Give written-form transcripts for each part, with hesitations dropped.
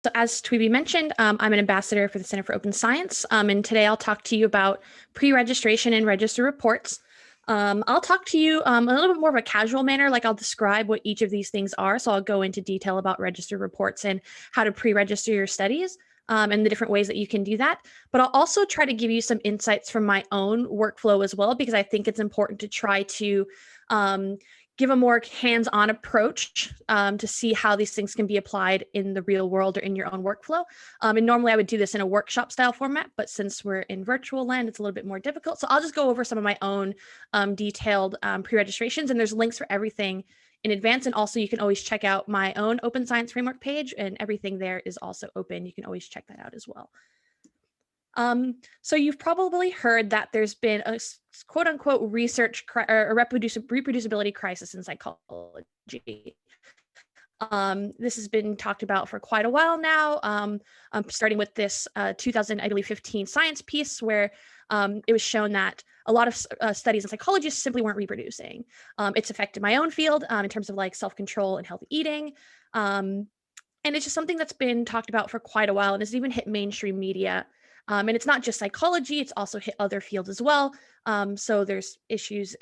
So as Tweeby mentioned, I'm an ambassador for the Center for Open Science, and today I'll talk to you about pre-registration and register reports. I'll talk to you a little bit more of a casual manner, like I'll describe what each of these things are. So I'll go into detail about register reports and how to pre-register your studies and the different ways that you can do that. But I'll also try to give you some insights from my own workflow as well, because I think it's important to try to give a more hands-on approach to see how these things can be applied in the real world or in your own workflow. And normally I would do this in a workshop style format, but since we're in virtual land, it's a little bit more difficult. So I'll just go over some of my own detailed pre-registrations, and there's links for everything in advance. And also you can always check out my own Open Science Framework page, and everything there is also open. You can always check that out as well. So you've probably heard that there's been a quote unquote research or reproducibility crisis in psychology. This has been talked about for quite a while now, starting with this 2015 science piece where it was shown that a lot of studies in psychology simply weren't reproducing. It's affected my own field in terms of like self-control and healthy eating. And it's just something that's been talked about for quite a while and has even hit mainstream media. And it's not just psychology, it's also hit other fields as well. So there's issues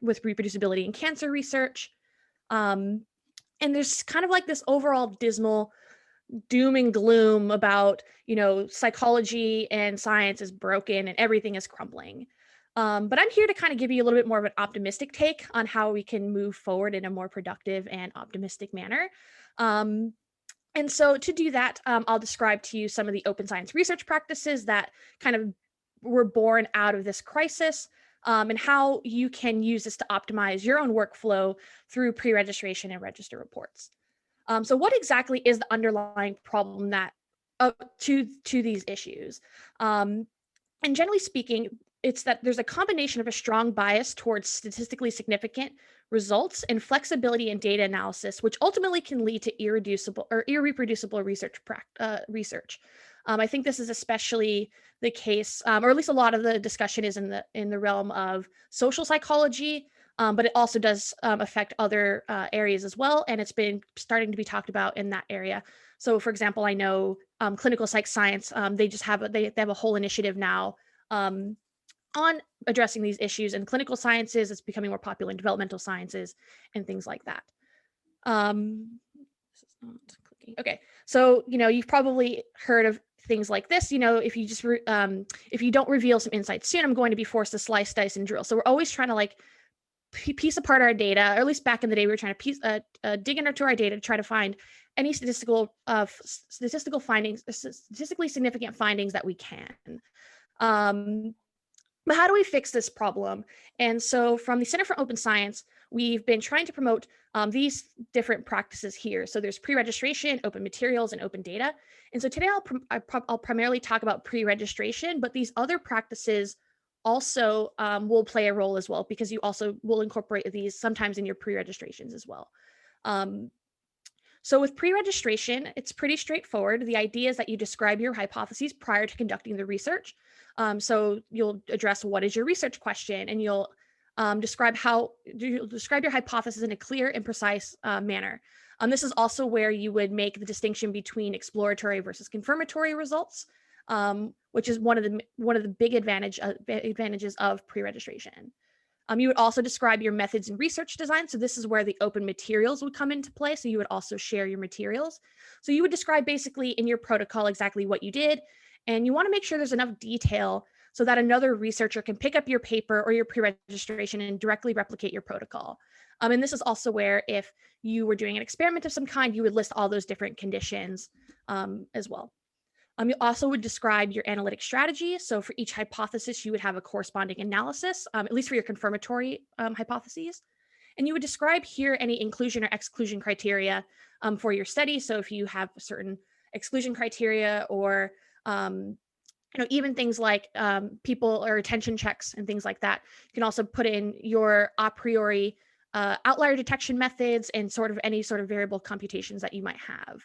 with reproducibility in cancer research. And there's kind of like this overall dismal doom and gloom about, psychology and science is broken and everything is crumbling. But I'm here to kind of give you a little bit more of an optimistic take on how we can move forward in a more productive and optimistic manner. And so to do that, I'll describe to you some of the open science research practices that kind of were born out of this crisis, and how you can use this to optimize your own workflow through pre-registration and register reports. So what exactly is the underlying problem that to these issues? And generally speaking, it's that there's a combination of a strong bias towards statistically significant results and flexibility in data analysis, which ultimately can lead to irreproducible research. I think this is especially the case, or at least a lot of the discussion is in the realm of social psychology, but it also does affect other areas as well, and it's been starting to be talked about in that area. So, for example, I know clinical psych science, they have a whole initiative now on addressing these issues in clinical sciences. It's becoming more popular in developmental sciences and things like that. This is not clicking. Okay, so you've probably heard of things like this. If you just if you don't reveal some insights soon, I'm going to be forced to slice, dice, and drill. So we're always trying to like piece apart our data, or at least back in the day, we were trying to dig into our data to try to find any statistical findings, statistically significant findings that we can. But how do we fix this problem? And so from the Center for Open Science, we've been trying to promote these different practices here. So there's pre-registration, open materials, and open data. And so today I'll primarily talk about pre-registration, but these other practices also will play a role as well, because you also will incorporate these sometimes in your pre-registrations as well. So with pre-registration, it's pretty straightforward. The idea is that you describe your hypotheses prior to conducting the research. So you'll address what is your research question, and you'll describe your hypothesis in a clear and precise manner. This is also where you would make the distinction between exploratory versus confirmatory results, which is one of the big advantages of pre-registration. You would also describe your methods and research design. So this is where the open materials would come into play. So you would also share your materials. So you would describe basically in your protocol exactly what you did. And you want to make sure there's enough detail so that another researcher can pick up your paper or your pre-registration and directly replicate your protocol. And this is also where if you were doing an experiment of some kind, you would list all those different conditions as well. You also would describe your analytic strategy. So for each hypothesis, you would have a corresponding analysis, at least for your confirmatory hypotheses. And you would describe here any inclusion or exclusion criteria for your study. So if you have certain exclusion criteria, or even things like people or attention checks and things like that, you can also put in your a priori outlier detection methods and sort of any sort of variable computations that you might have.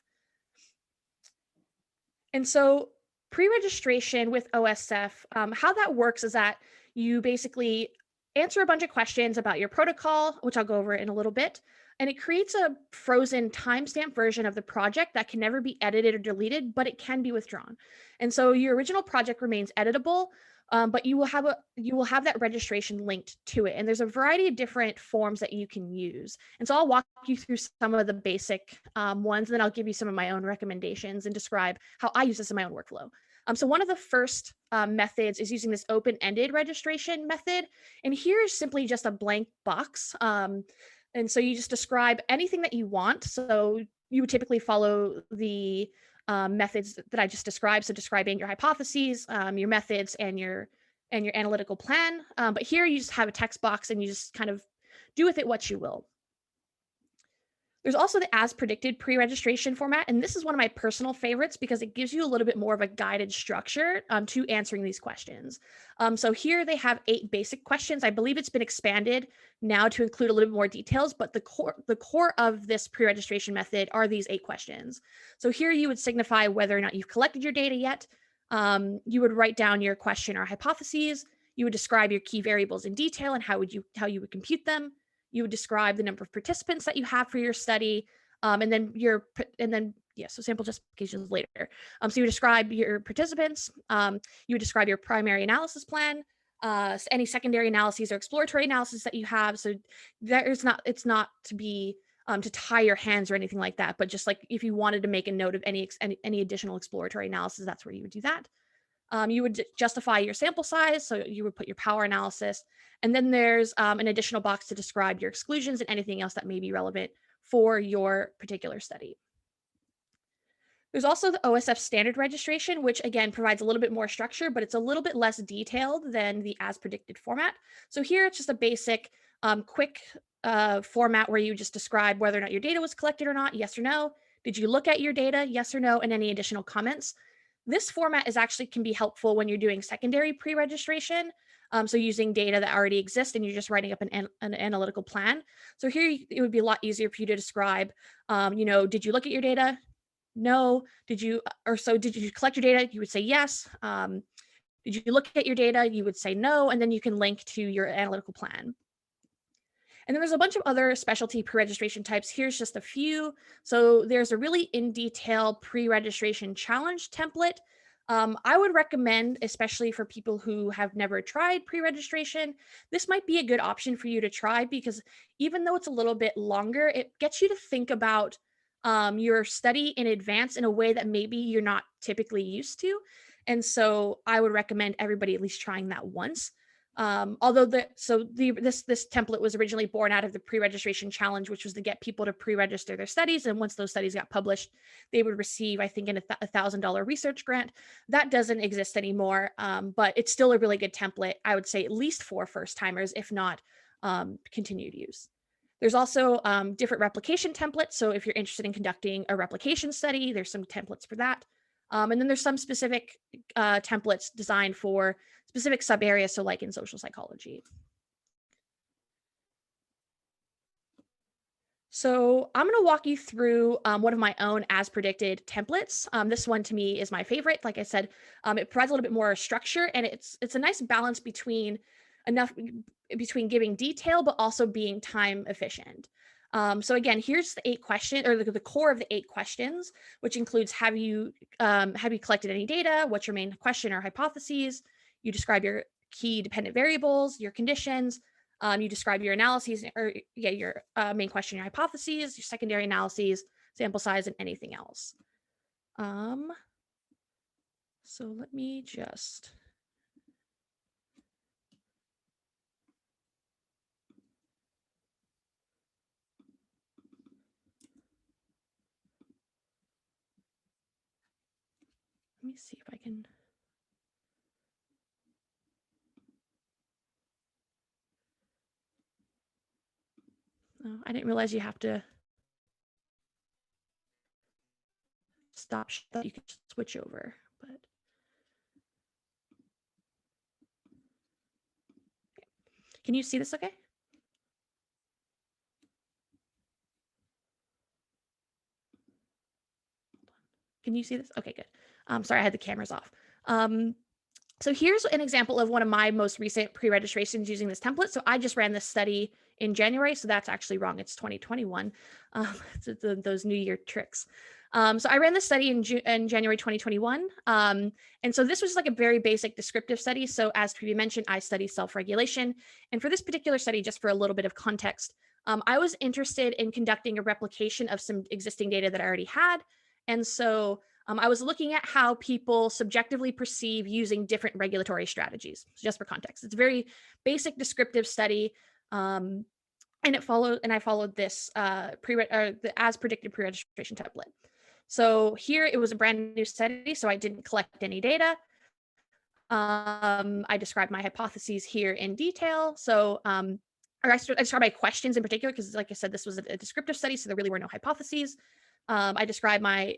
And so pre-registration with OSF, how that works is that you basically answer a bunch of questions about your protocol, which I'll go over in a little bit. And it creates a frozen timestamp version of the project that can never be edited or deleted, but it can be withdrawn. And so your original project remains editable, but you will have that registration linked to it. And there's a variety of different forms that you can use. And so I'll walk you through some of the basic ones, and then I'll give you some of my own recommendations and describe how I use this in my own workflow. So one of the first methods is using this open-ended registration method. And here is simply just a blank box. And so you just describe anything that you want. So you would typically follow the methods that I just described. So describing your hypotheses, your methods, and your analytical plan. But here you just have a text box and you just kind of do with it what you will. There's also the as predicted pre-registration format, and this is one of my personal favorites because it gives you a little bit more of a guided structure to answering these questions. So here they have 8 basic questions. I believe it's been expanded now to include a little bit more details, but the core of this pre-registration method are these 8 questions. So here you would signify whether or not you've collected your data yet. You would write down your question or hypotheses. You would describe your key variables in detail and how you would compute them. You would describe the number of participants that you have for your study, so sample justifications later. So you would describe your participants, you would describe your primary analysis plan, any secondary analyses or exploratory analysis that you have. So it's not to be to tie your hands or anything like that, but just like if you wanted to make a note of any additional exploratory analysis, that's where you would do that. You would justify your sample size, so you would put your power analysis, and then there's an additional box to describe your exclusions and anything else that may be relevant for your particular study. There's also the OSF standard registration, which again provides a little bit more structure, but it's a little bit less detailed than the as predicted format. So here it's just a basic, quick format where you just describe whether or not your data was collected or not, yes or no. Did you look at your data, yes or no, and any additional comments. This format can be helpful when you're doing secondary pre-registration. So using data that already exists and you're just writing up an analytical plan. So here it would be a lot easier for you to describe, did you look at your data? No. Did you collect your data? You would say yes. Did you look at your data? You would say no. And then you can link to your analytical plan. And then there's a bunch of other specialty pre-registration types. Here's just a few. So there's a really in-detail pre-registration challenge template. I would recommend, especially for people who have never tried pre-registration, this might be a good option for you to try because even though it's a little bit longer, it gets you to think about your study in advance in a way that maybe you're not typically used to. And so I would recommend everybody at least trying that once. Although this template was originally born out of the pre-registration challenge, which was to get people to pre-register their studies. And once those studies got published, they would receive, I think, a $1,000 research grant. That doesn't exist anymore, but it's still a really good template. I would say at least for first timers, if not continued use. There's also different replication templates. So if you're interested in conducting a replication study, there's some templates for that. And then there's some specific templates designed for specific sub areas, so like in social psychology. So I'm going to walk you through one of my own as predicted templates. This one to me is my favorite. Like I said, it provides a little bit more structure, and it's a nice balance between giving detail but also being time efficient. So again, here's the 8 questions, or the core of the 8 questions, which includes have you collected any data? What's your main question or hypotheses? You describe your key dependent variables, your conditions. You describe your analyses, or your main question, your hypotheses, your secondary analyses, sample size, and anything else. So let me just. Let me see if I can. Oh, I didn't realize you have to stop. You can switch over, but. Can you see this okay? Can you see this? Okay, good. Sorry, I had the cameras off. So here's an example of one of my most recent pre-registrations using this template. So I just ran this study in January. So that's actually wrong. It's 2021. Those New Year tricks. So I ran this study in January 2021. And so this was like a very basic descriptive study. So as previously mentioned, I study self-regulation. And for this particular study, just for a little bit of context, I was interested in conducting a replication of some existing data that I already had. And so I was looking at how people subjectively perceive using different regulatory strategies. So just for context, it's a very basic descriptive study. And I followed this the as predicted pre-registration template. So here it was a brand new study, so I didn't collect any data. I described my hypotheses here in detail. So I described my questions in particular, because like I said, this was a descriptive study, so there really were no hypotheses. I described my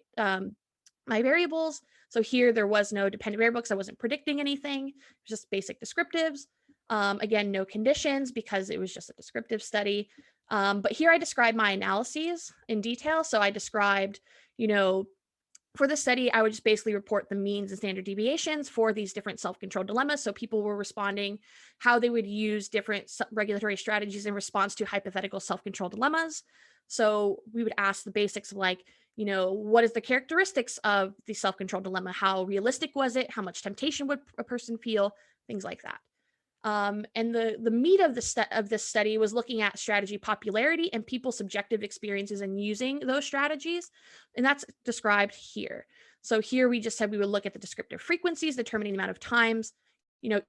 variables. So here there was no dependent variable because I wasn't predicting anything. It was just basic descriptives. Again, no conditions because it was just a descriptive study. But here I described my analyses in detail. So I described, for the study, I would just basically report the means and standard deviations for these different self-controlled dilemmas. So people were responding how they would use different regulatory strategies in response to hypothetical self-controlled dilemmas. So we would ask the basics of like, what is the characteristics of the self-controlled dilemma? How realistic was it? How much temptation would a person feel? Things like that. And the meat of this study was looking at strategy popularity and people's subjective experiences in using those strategies. And that's described here. So here we just said we would look at the descriptive frequencies, determining the amount of times,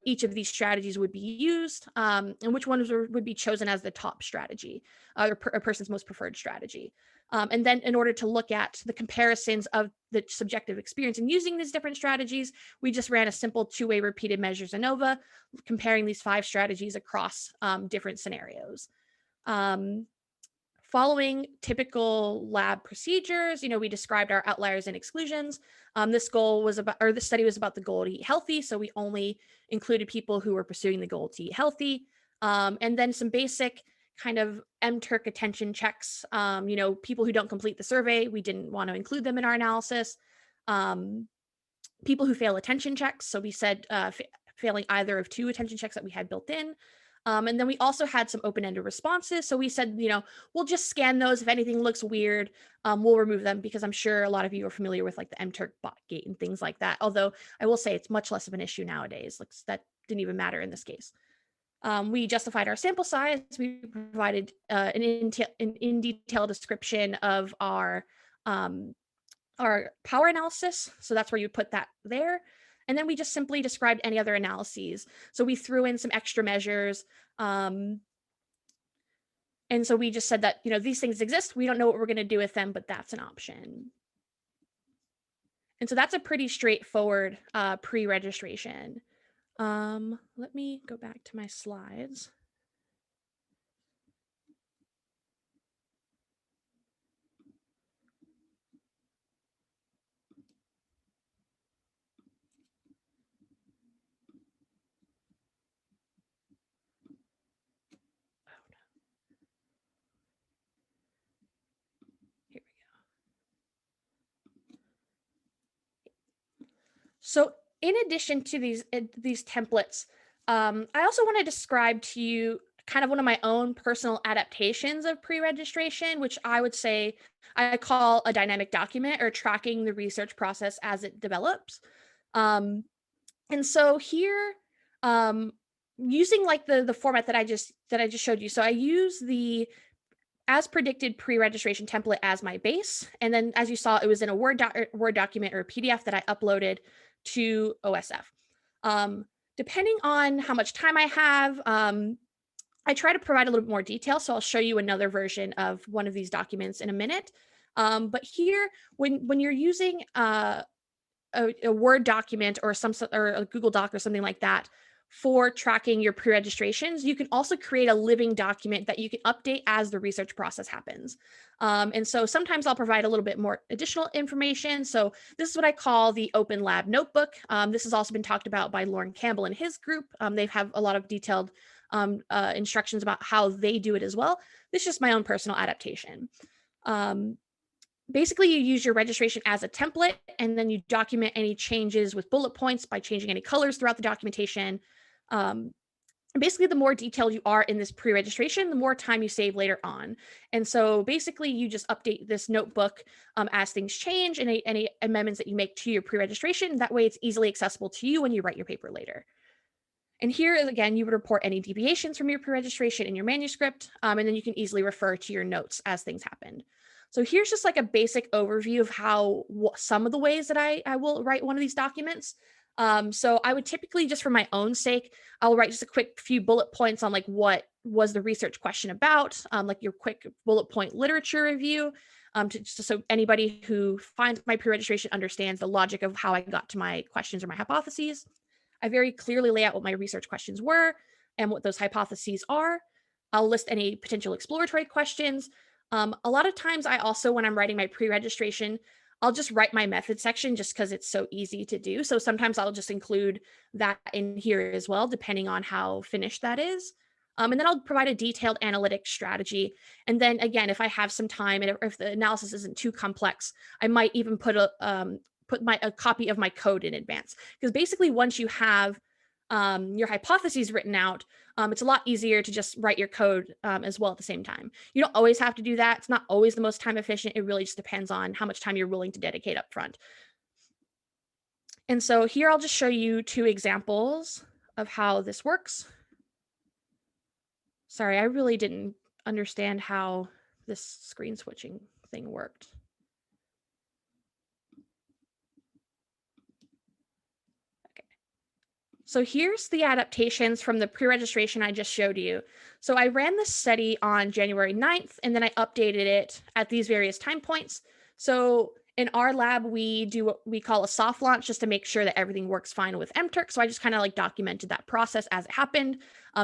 each of these strategies would be used, and which ones would be chosen as the top strategy, or a person's most preferred strategy. And then in order to look at the comparisons of the subjective experience in using these different strategies, we just ran a simple two-way repeated measures ANOVA, comparing these 5 strategies across different scenarios. Following typical lab procedures, we described our outliers and exclusions. This study was about the goal to eat healthy. So we only included people who were pursuing the goal to eat healthy. And then some basic kind of MTurk attention checks. People who don't complete the survey, we didn't want to include them in our analysis. People who fail attention checks. So we said failing either of 2 attention checks that we had built in. And then we also had some open-ended responses. So we said, we'll just scan those. If anything looks weird, we'll remove them, because I'm sure a lot of you are familiar with like the MTurk bot gate and things like that. Although I will say it's much less of an issue nowadays. Like that didn't even matter in this case. We justified our sample size. We provided an in-detail description of our power analysis. So that's where you put that there. And then we just simply described any other analyses. So we threw in some extra measures. And so we just said that, these things exist. We don't know what we're going to do with them, but that's an option. And so that's a pretty straightforward pre-registration. Let me go back to my slides. Here we go. So in addition to these templates, I also want to describe to you kind of one of my own personal adaptations of pre-registration, which I would say I call a dynamic document, or tracking the research process as it develops. And so here, using like the format that I just showed you. So I use the as predicted pre-registration template as my base. And then as you saw, it was in a Word document or a PDF that I uploaded to OSF. Depending on how much time I have, I try to provide a little bit more detail. So I'll show you another version of one of these documents in a minute. But here, when you're using a Word document or a Google Doc or something like that for tracking your pre-registrations, you can also create a living document that you can update as the research process happens. And so sometimes I'll provide a little bit more additional information. So this is what I call the Open Lab Notebook. This has also been talked about by Lauren Campbell and his group. They have a lot of detailed instructions about how they do it as well. This is just my own personal adaptation. Basically, you use your registration as a template, and then you document any changes with bullet points by changing any colors throughout the documentation. basically the more detailed you are in this pre-registration, the more time you save later on. And so basically you just update this notebook as things change and any amendments that you make to your pre-registration. That way it's easily accessible to you when you write your paper later. And here, again, you would report any deviations from your pre-registration in your manuscript, and then you can easily refer to your notes as things happened. So here's just like a basic overview of how some of the ways that I will write one of these documents. So I would typically, just for my own sake, I'll write just a quick few bullet points on like what was the research question about, like your quick bullet point literature review, so anybody who finds my pre-registration understands the logic of how I got to my questions or my hypotheses. I very clearly lay out what my research questions were and what those hypotheses are. I'll list any potential exploratory questions. A lot of times I also, when I'm writing my pre-registration, I'll just write my method section just because it's so easy to do. So sometimes I'll just include that in here as well, depending on how finished that is. And then I'll provide a detailed analytic strategy. And then again, if I have some time and if the analysis isn't too complex, I might even put a copy of my code in advance. Because basically once you have your hypotheses written out, it's a lot easier to just write your code as well at the same time. You don't always have to do that. It's not always the most time efficient. It really just depends on how much time you're willing to dedicate up front. And so here I'll just show you 2 examples of how this works. Sorry, I really didn't understand how this screen switching thing worked. So here's the adaptations from the pre-registration I just showed you. So I ran this study on January 9th, and then I updated it at these various time points. So in our lab, we do what we call a soft launch just to make sure that everything works fine with mTurk. So I just kind of like documented that process as it happened.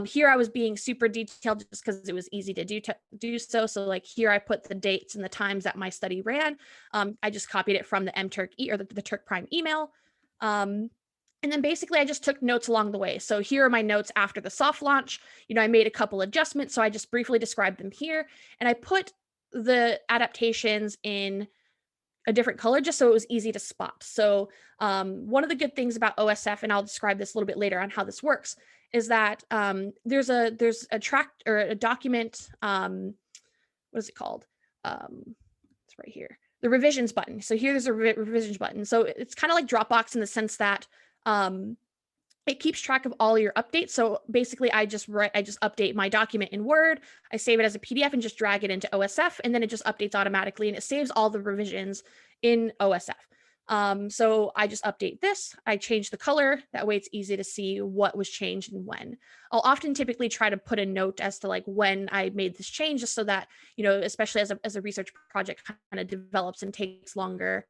Here I was being super detailed just because it was easy to do so. So like here I put the dates and the times that my study ran. I just copied it from the mTurk or the Turk Prime email. And then basically I just took notes along the way. So here are my notes after the soft launch. I made a couple adjustments. So I just briefly described them here. And I put the adaptations in a different color just so it was easy to spot. So one of the good things about OSF, and I'll describe this a little bit later on how this works, is that there's a track or a document, what is it called? It's right here, the revisions button. So here there's a revisions button. So it's kind of like Dropbox in the sense that it keeps track of all your updates. So basically I just update my document in Word, I save it as a PDF and just drag it into OSF, and then it just updates automatically and it saves all the revisions in OSF. So I just update this, I change the color, that way it's easy to see what was changed and when. I'll often typically try to put a note as to like when I made this change, just so that, especially as a research project kind of develops and takes longer.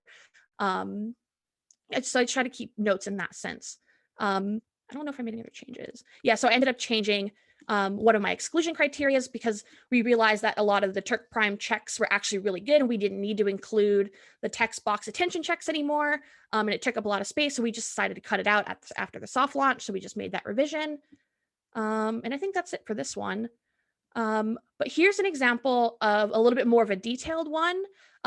So I try to keep notes in that sense. I don't know if I made any other changes. Yeah, so I ended up changing one of my exclusion criteria because we realized that a lot of the Turk Prime checks were actually really good and we didn't need to include the text box attention checks anymore. And it took up a lot of space. So we just decided to cut it out after the soft launch. So we just made that revision. And I think that's it for this one. But here's an example of a little bit more of a detailed one.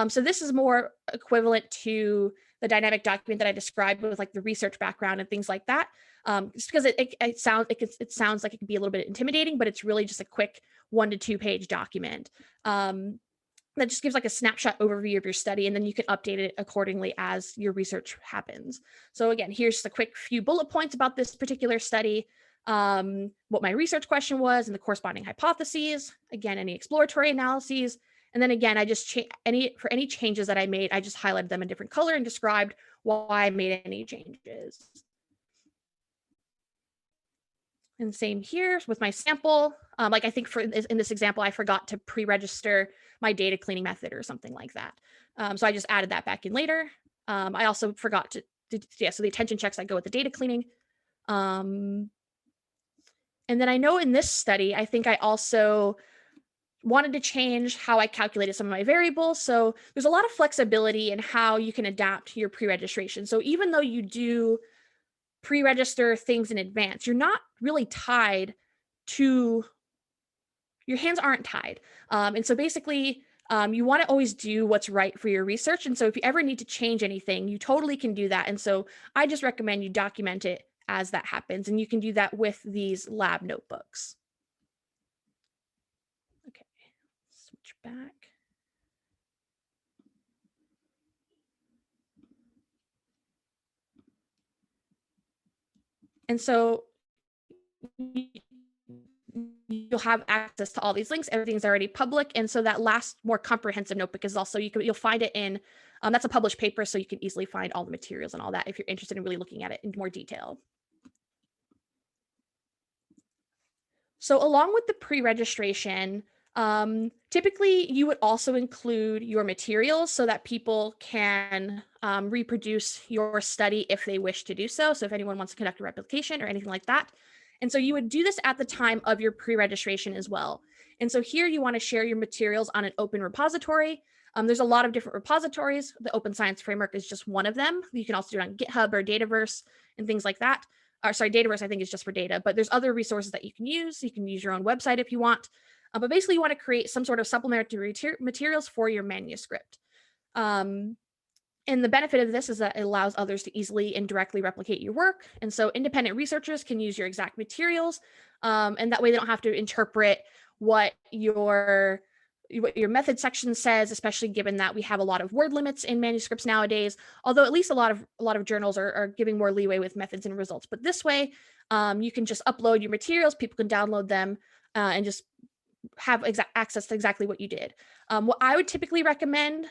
So this is more equivalent to the dynamic document that I described with like the research background and things like that. Just because it sounds like it could be a little bit intimidating, but it's really just a quick 1 to 2 page document that just gives like a snapshot overview of your study, and then you can update it accordingly as your research happens. So again, here's just a quick few bullet points about this particular study. What my research question was and the corresponding hypotheses, again, any exploratory analyses. And then again, I just for any changes that I made, I just highlighted them in different color and described why I made any changes. And same here with my sample. Like I think in this example, I forgot to pre-register my data cleaning method or something like that. So I just added that back in later. I also forgot so the attention checks that go with the data cleaning. And then I know in this study, I think I also wanted to change how I calculated some of my variables. So there's a lot of flexibility in how you can adapt your pre-registration. So even though you do pre-register things in advance, you're not really tied to, your hands aren't tied. And so basically, you want to always do what's right for your research. And so if you ever need to change anything, you totally can do that. And so I just recommend you document it as that happens. And you can do that with these lab notebooks. Okay, switch back. And so you'll have access to all these links. Everything's already public. And so that last more comprehensive notebook is also, you'll find it in, that's a published paper. So you can easily find all the materials and all that if you're interested in really looking at it in more detail. So along with the pre-registration, typically you would also include your materials so that people can reproduce your study if they wish to do so. So if anyone wants to conduct a replication or anything like that. And so you would do this at the time of your pre-registration as well. And so here you want to share your materials on an open repository. There's a lot of different repositories. The Open Science Framework is just one of them. You can also do it on GitHub or Dataverse and things like that. Or sorry, Dataverse I think is just for data, but there's other resources that you can use. You can use your own website if you want. But basically you want to create some sort of supplementary materials for your manuscript. And the benefit of this is that it allows others to easily and directly replicate your work. And so independent researchers can use your exact materials. And that way they don't have to interpret what your method section says, especially given that we have a lot of word limits in manuscripts nowadays, although at least a lot of journals are giving more leeway with methods and results. But this way, you can just upload your materials, people can download them and just have access to exactly what you did. What I would typically recommend,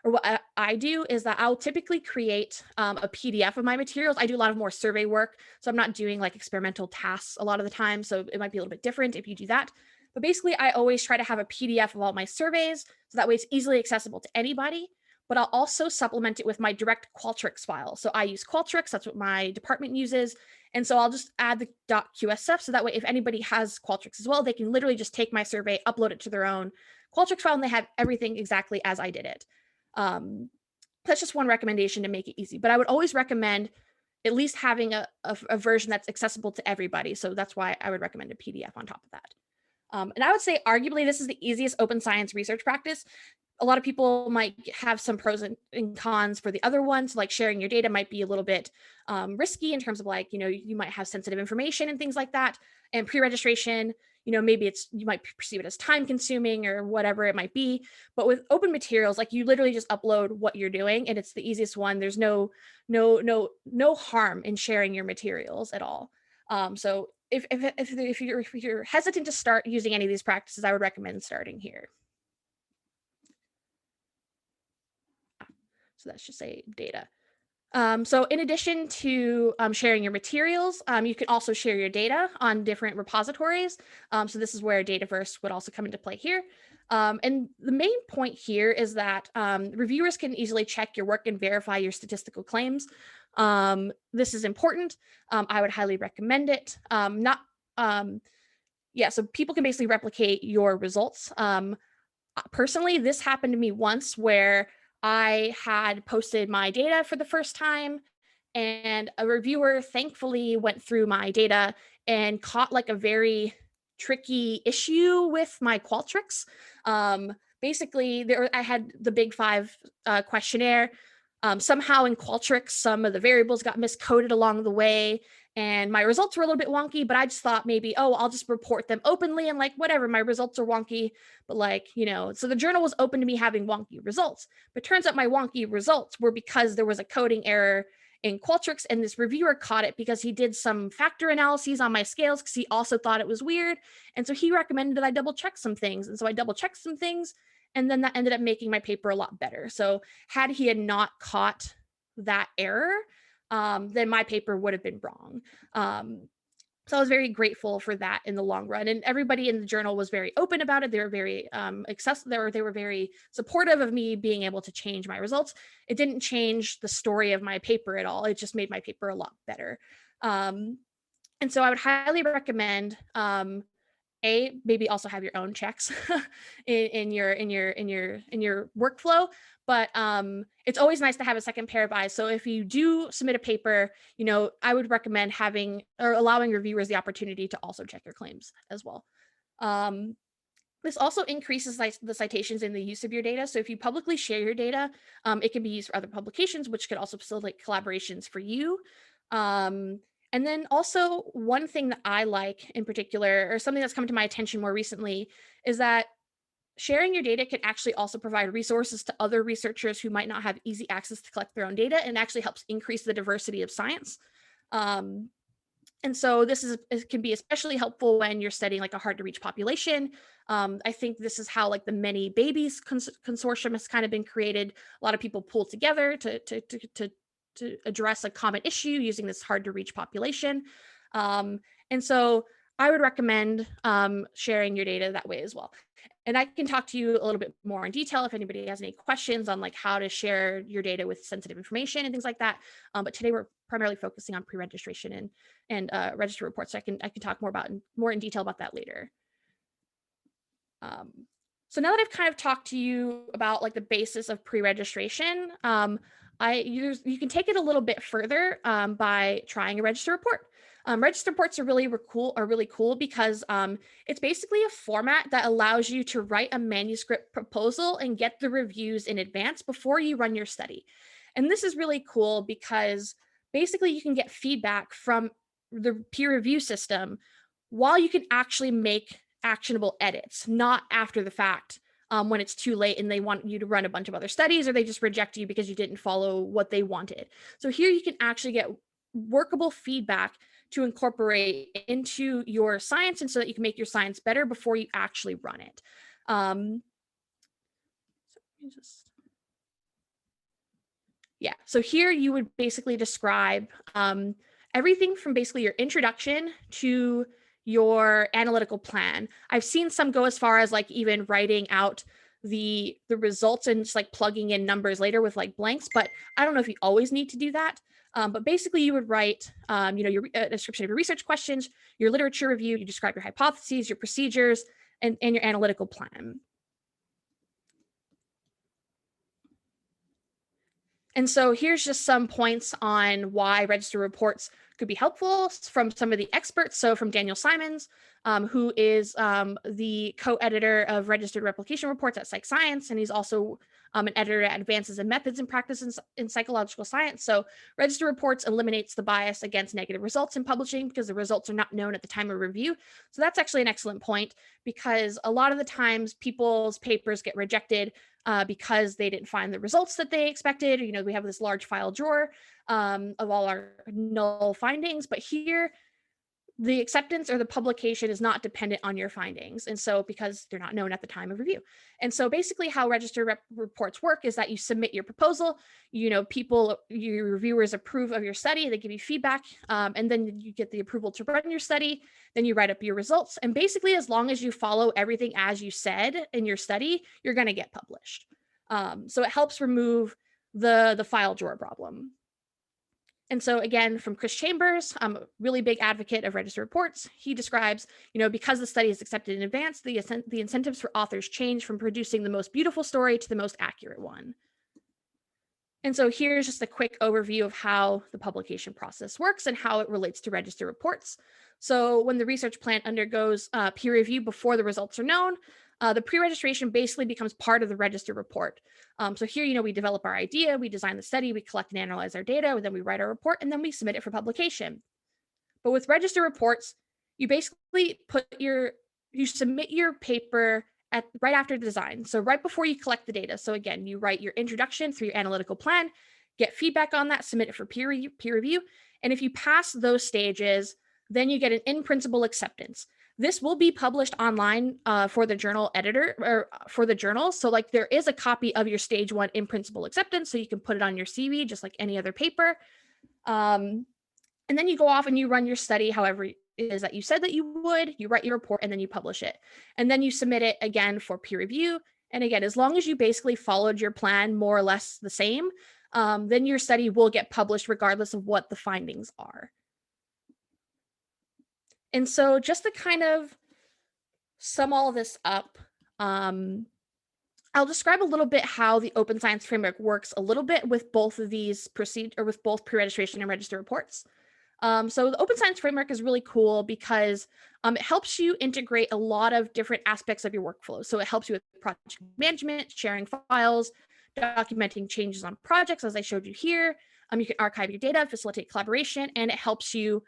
or what I do, is that I'll typically create a PDF of my materials. I do a lot of more survey work, so I'm not doing like experimental tasks a lot of the time, so it might be a little bit different if you do that. But basically, I always try to have a PDF of all my surveys, so that way it's easily accessible to anybody. But I'll also supplement it with my direct Qualtrics file. So I use Qualtrics, that's what my department uses. And so I'll just add the .qsf, so that way if anybody has Qualtrics as well, they can literally just take my survey, upload it to their own Qualtrics file, and they have everything exactly as I did it. That's just one recommendation to make it easy. But I would always recommend at least having a version that's accessible to everybody. So that's why I would recommend a PDF on top of that. And I would say arguably this is the easiest open science research practice. A lot of people might have some pros and cons for the other ones, like sharing your data might be a little bit risky in terms of like, you might have sensitive information and things like that. And pre-registration, maybe you might perceive it as time consuming or whatever it might be. But with open materials, like you literally just upload what you're doing and it's the easiest one. There's no harm in sharing your materials at all. So if you're hesitant to start using any of these practices, I would recommend starting here. So that's just say data. So in addition to sharing your materials, you can also share your data on different repositories. So this is where Dataverse would also come into play here. And the main point here is that reviewers can easily check your work and verify your statistical claims. This is important. I would highly recommend it. So people can basically replicate your results. Personally, this happened to me once where I had posted my data for the first time and a reviewer thankfully went through my data and caught like a very tricky issue with my Qualtrics. Basically, I had the Big Five questionnaire. Somehow in Qualtrics, some of the variables got miscoded along the way and my results were a little bit wonky, but I just thought maybe, I'll just report them openly and like, whatever, my results are wonky, but like, so the journal was open to me having wonky results, but turns out my wonky results were because there was a coding error in Qualtrics and this reviewer caught it because he did some factor analyses on my scales because he also thought it was weird. And so he recommended that I double check some things. And so I double checked some things and then that ended up making my paper a lot better. So had he had not caught that error, then my paper would have been wrong. So I was very grateful for that in the long run. And everybody in the journal was very open about it. They were very accessible. They were very supportive of me being able to change my results. It didn't change the story of my paper at all. It just made my paper a lot better. And so I would highly recommend maybe also have your own checks in your workflow, but it's always nice to have a second pair of eyes. So if you do submit a paper, I would recommend having or allowing reviewers the opportunity to also check your claims as well. This also increases the citations in the use of your data. So if you publicly share your data, it can be used for other publications, which could also facilitate collaborations for you. And then also one thing that I like in particular, or something that's come to my attention more recently, is that sharing your data can actually also provide resources to other researchers who might not have easy access to collect their own data, and actually helps increase the diversity of science. Um, and so it can be especially helpful when you're studying like a hard to reach population. I think this is how like the Many Babies Consortium has kind of been created. A lot of people pull together to address a common issue using this hard to reach population. And so I would recommend sharing your data that way as well. And I can talk to you a little bit more in detail if anybody has any questions on like how to share your data with sensitive information and things like that. But today we're primarily focusing on pre-registration and register reports. So I can talk more in detail about that later. So now that I've kind of talked to you about like the basis of pre-registration, you can take it a little bit further by trying a register report. Register reports are really cool because it's basically a format that allows you to write a manuscript proposal and get the reviews in advance before you run your study. And this is really cool because basically you can get feedback from the peer review system while you can actually make actionable edits, not after the fact. When it's too late and they want you to run a bunch of other studies, or they just reject you because you didn't follow what they wanted. So here you can actually get workable feedback to incorporate into your science, and so that you can make your science better before you actually run it. So here you would basically describe everything from basically your introduction to your analytical plan. I've seen some go as far as like even writing out the results and just like plugging in numbers later with like blanks, but I don't know if you always need to do that. But basically you would write, your description of your research questions, your literature review, you describe your hypotheses, your procedures, and your analytical plan. And so here's just some points on why register reports could be helpful from some of the experts. So from Daniel Simons, who is the co-editor of Registered Replication Reports at Psych Science, and he's also an editor at Advances in Methods and Practices in Psychological Science. So register reports eliminates the bias against negative results in publishing because the results are not known at the time of review. So that's actually an excellent point, because a lot of the times people's papers get rejected because they didn't find the results that they expected. We have this large file drawer of all our null findings, but here the acceptance or the publication is not dependent on your findings. And so because they're not known at the time of review. And so basically how register reports work is that you submit your proposal, your reviewers approve of your study, they give you feedback, and then you get the approval to run your study, then you write up your results. And basically, as long as you follow everything as you said in your study, you're going to get published. So it helps remove the file drawer problem. And so again, from Chris Chambers, I'm a really big advocate of register reports. He describes, because the study is accepted in advance, the incentives for authors change from producing the most beautiful story to the most accurate one. And so here's just a quick overview of how the publication process works and how it relates to register reports. So when the research plan undergoes peer review before the results are known, the pre-registration basically becomes part of the register report. So here, we develop our idea, we design the study, we collect and analyze our data, and then we write our report, and then we submit it for publication. But with register reports, you basically you submit your paper right after design. So right before you collect the data. So again, you write your introduction through your analytical plan, get feedback on that, submit it for peer review. And if you pass those stages, then you get an in-principle acceptance. This will be published online for the journal editor or for the journal. So like there is a copy of your stage 1 in-principle acceptance, so you can put it on your CV just like any other paper. And then you go off and you run your study however it is that you said that you would. You write your report and then you publish it. And then you submit it again for peer review. And again, as long as you basically followed your plan more or less the same, then your study will get published regardless of what the findings are. And so just to kind of sum all this up, I'll describe a little bit how the open science framework works a little bit with both of these with both pre-registration and register reports. So the open science framework is really cool because it helps you integrate a lot of different aspects of your workflow. So it helps you with project management, sharing files, documenting changes on projects, as I showed you here, You can archive your data, facilitate collaboration, and it helps you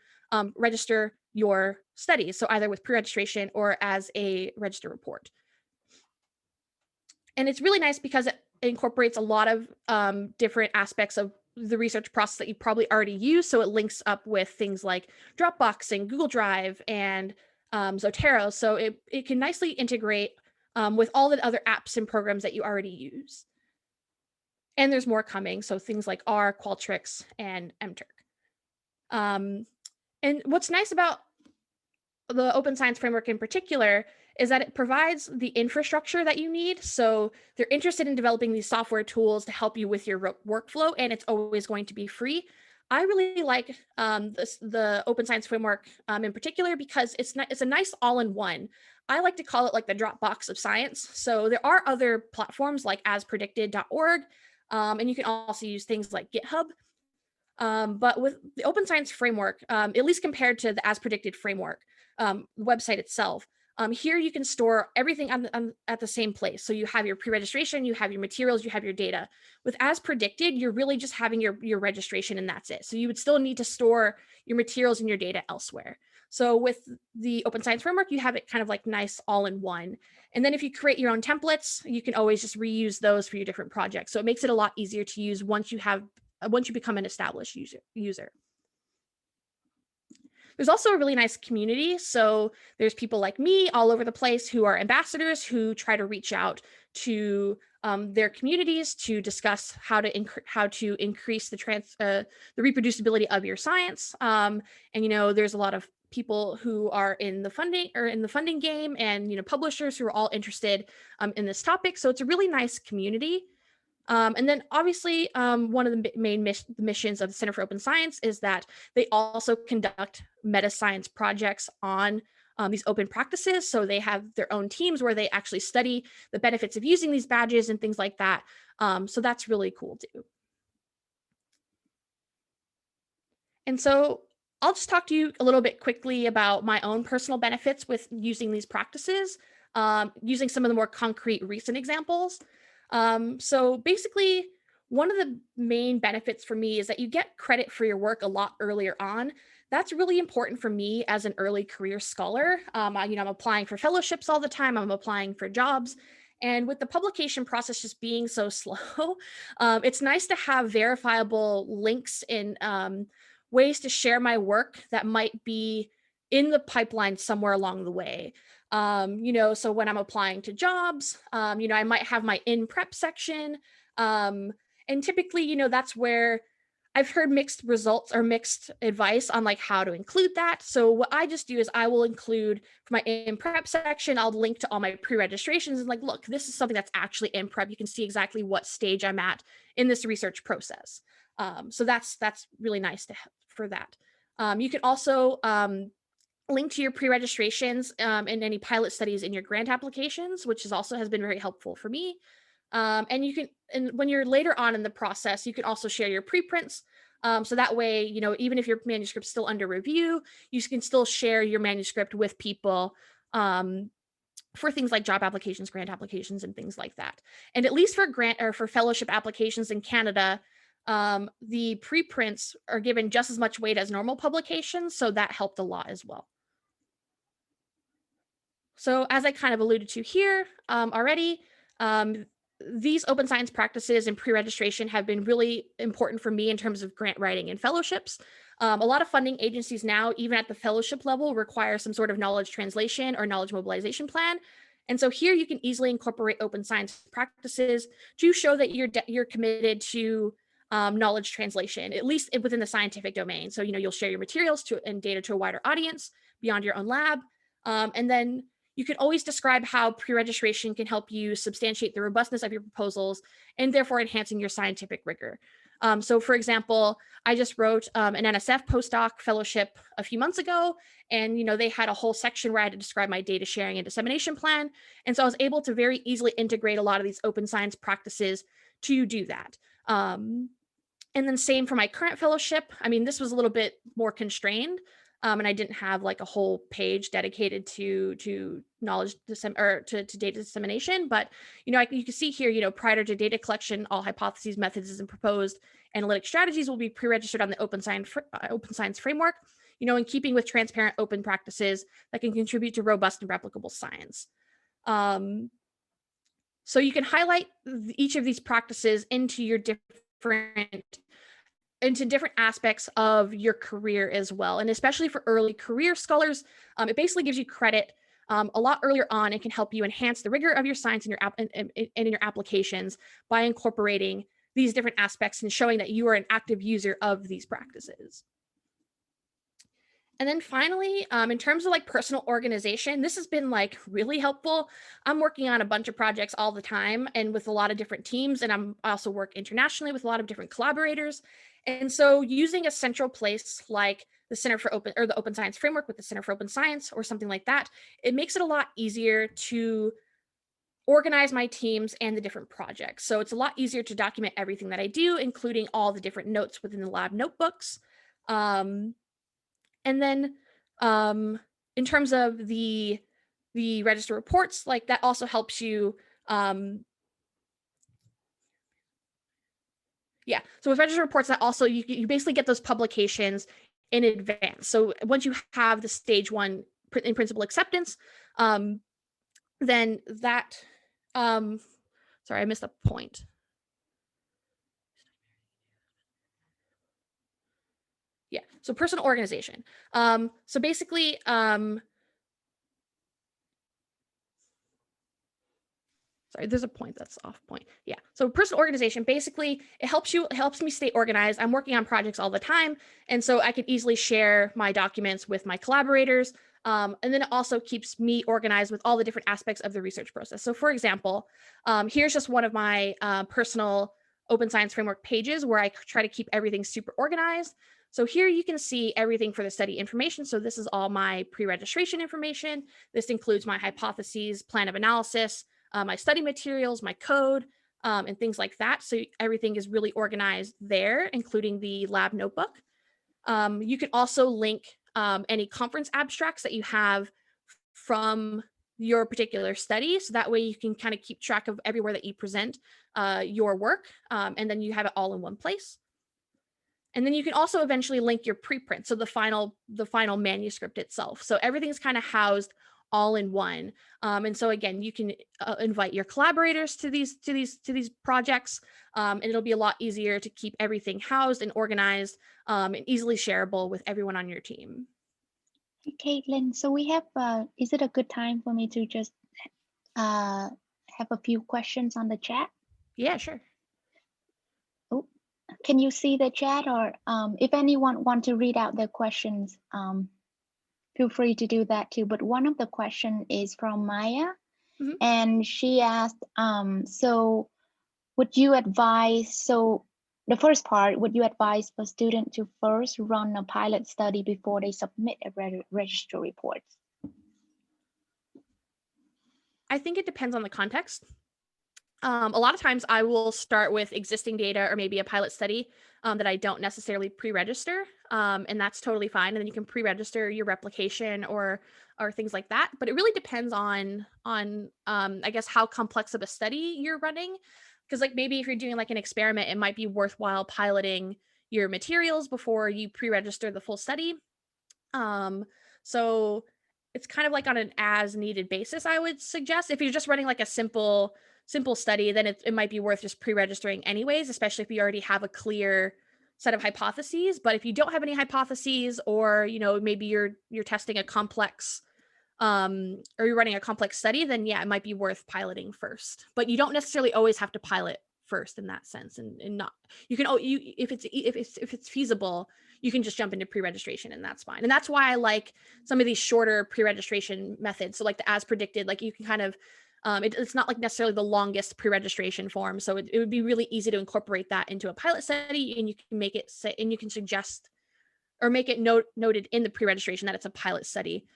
register your studies. So either with pre-registration or as a registered report. And it's really nice because it incorporates a lot of different aspects of the research process that you probably already use. So it links up with things like Dropbox and Google Drive and Zotero. So it can nicely integrate with all the other apps and programs that you already use. And there's more coming. So things like R, Qualtrics, and MTurk. And what's nice about the open science framework in particular is that it provides the infrastructure that you need. So they're interested in developing these software tools to help you with your workflow, and it's always going to be free. I really like the open science framework in particular because it's a nice all-in-one. I like to call it like the Dropbox of science. So there are other platforms like aspredicted.org, and you can also use things like GitHub. But with the open science framework, at least compared to the As Predicted framework website itself, here you can store everything at the same place. So you have your pre-registration, you have your materials, you have your data. With As Predicted, you're really just having your registration and that's it. So you would still need to store your materials and your data elsewhere. So with the open science framework, you have it kind of like nice all in one. And then if you create your own templates, you can always just reuse those for your different projects. So it makes it a lot easier to use once you become an established user. There's also a really nice community. So there's people like me all over the place who are ambassadors who try to reach out to their communities to discuss how to increase the reproducibility of your science. And there's a lot of people who are in the funding game, and publishers who are all interested in this topic. So it's a really nice community. And then obviously, one of the main missions of the Center for Open Science is that they also conduct meta-science projects on these open practices. So they have their own teams where they actually study the benefits of using these badges and things like that. So that's really cool too. And so I'll just talk to you a little bit quickly about my own personal benefits with using these practices, using some of the more concrete recent examples. So basically, one of the main benefits for me is that you get credit for your work a lot earlier on. That's really important for me as an early career scholar. I'm applying for fellowships all the time. I'm applying for jobs. And with the publication process just being so slow, it's nice to have verifiable links and ways to share my work that might be in the pipeline somewhere along the way. So when I'm applying to jobs, I might have my in prep section. And typically, that's where I've heard mixed results or mixed advice on like how to include that. So what I just do is I will include for my in prep section, I'll link to all my pre-registrations and like, look, this is something that's actually in prep. You can see exactly what stage I'm at in this research process. So that's really nice for that. You can also link to your pre-registrations and any pilot studies in your grant applications, which has been very helpful for me. And when you're later on in the process, you can also share your preprints. So that way, even if your manuscript's still under review, you can still share your manuscript with people for things like job applications, grant applications, and things like that. And at least for grant or for fellowship applications in Canada, the preprints are given just as much weight as normal publications. So that helped a lot as well. So as I kind of alluded to here already, these open science practices and pre-registration have been really important for me in terms of grant writing and fellowships. A lot of funding agencies now, even at the fellowship level, require some sort of knowledge translation or knowledge mobilization plan. And so here you can easily incorporate open science practices to show that you're committed to knowledge translation, at least within the scientific domain. So, you'll share your materials and data to a wider audience beyond your own lab. And then you can always describe how pre-registration can help you substantiate the robustness of your proposals and therefore enhancing your scientific rigor. So for example, I just wrote an NSF postdoc fellowship a few months ago, and they had a whole section where I had to describe my data sharing and dissemination plan. And so I was able to very easily integrate a lot of these open science practices to do that. And then same for my current fellowship. This was a little bit more constrained. And I didn't have like a whole page dedicated to knowledge to data dissemination. But you can see here, prior to data collection, all hypotheses, methods, and proposed analytic strategies will be pre-registered on the open science framework, in keeping with transparent open practices that can contribute to robust and replicable science. So you can highlight each of these practices into different aspects of your career as well. And especially for early career scholars, it basically gives you credit a lot earlier on. It can help you enhance the rigor of your science and in your applications by incorporating these different aspects and showing that you are an active user of these practices. And then finally, in terms of like personal organization, this has been like really helpful. I'm working on a bunch of projects all the time and with a lot of different teams, and I also work internationally with a lot of different collaborators. And so using a central place like the Center for Open, or the Open Science Framework with the Center for Open Science or something like that, it makes it a lot easier to organize my teams and the different projects. So it's a lot easier to document everything that I do, including all the different notes within the lab notebooks. And then in terms of the register reports, like that also helps you. Yeah, so with register reports, that also you basically get those publications in advance. So once you have the stage 1 in principle acceptance, then that, sorry, I missed a point. Yeah, so personal organization. So basically, sorry, there's a point that's off point. Yeah, so personal organization, basically, it helps me stay organized. I'm working on projects all the time, and so I can easily share my documents with my collaborators. And then it also keeps me organized with all the different aspects of the research process. So for example, here's just one of my personal Open Science Framework pages where I try to keep everything super organized. So here you can see everything for the study information. So this is all my pre-registration information. This includes my hypotheses, plan of analysis, my study materials, my code, and things like that. So everything is really organized there, including the lab notebook. You can also link any conference abstracts that you have from your particular study. So that way you can kind of keep track of everywhere that you present your work, and then you have it all in one place. And then you can also eventually link your preprint, so the final manuscript itself. So everything's kind of housed all in one. And so again, you can invite your collaborators to these projects, and it'll be a lot easier to keep everything housed and organized, and easily shareable with everyone on your team. Hey, Kaitlyn, so we have, is it a good time for me to just have a few questions on the chat? Yeah, sure. Oh, can you see the chat, or if anyone want to read out their questions, feel free to do that too. But one of the question is from Maya, and she asked, so would you advise, so the first part, would you advise for students to first run a pilot study before they submit a register report? I think it depends on the context. A lot of times I will start with existing data or maybe a pilot study that I don't necessarily pre-register, and that's totally fine. And then you can pre-register your replication or things like that. But it really depends on I guess how complex of a study you're running. Because like maybe if you're doing like an experiment, it might be worthwhile piloting your materials before you pre-register the full study. So it's kind of like on an as needed basis, I would suggest. If you're just running like a simple study, then it might be worth just pre-registering anyways, especially if you already have a clear set of hypotheses. But if you don't have any hypotheses, or maybe you're testing a complex or you're running a complex study, then yeah, it might be worth piloting first. But you don't necessarily always have to pilot first in that sense, and not, you can, if it's feasible, you can just jump into pre-registration, and that's fine. And that's why I like some of these shorter pre-registration methods. So like the as predicted, like you can kind of it's not like necessarily the longest pre-registration form, so it would be really easy to incorporate that into a pilot study, and you can make it and you can suggest or make it noted in the pre-registration that it's a pilot study.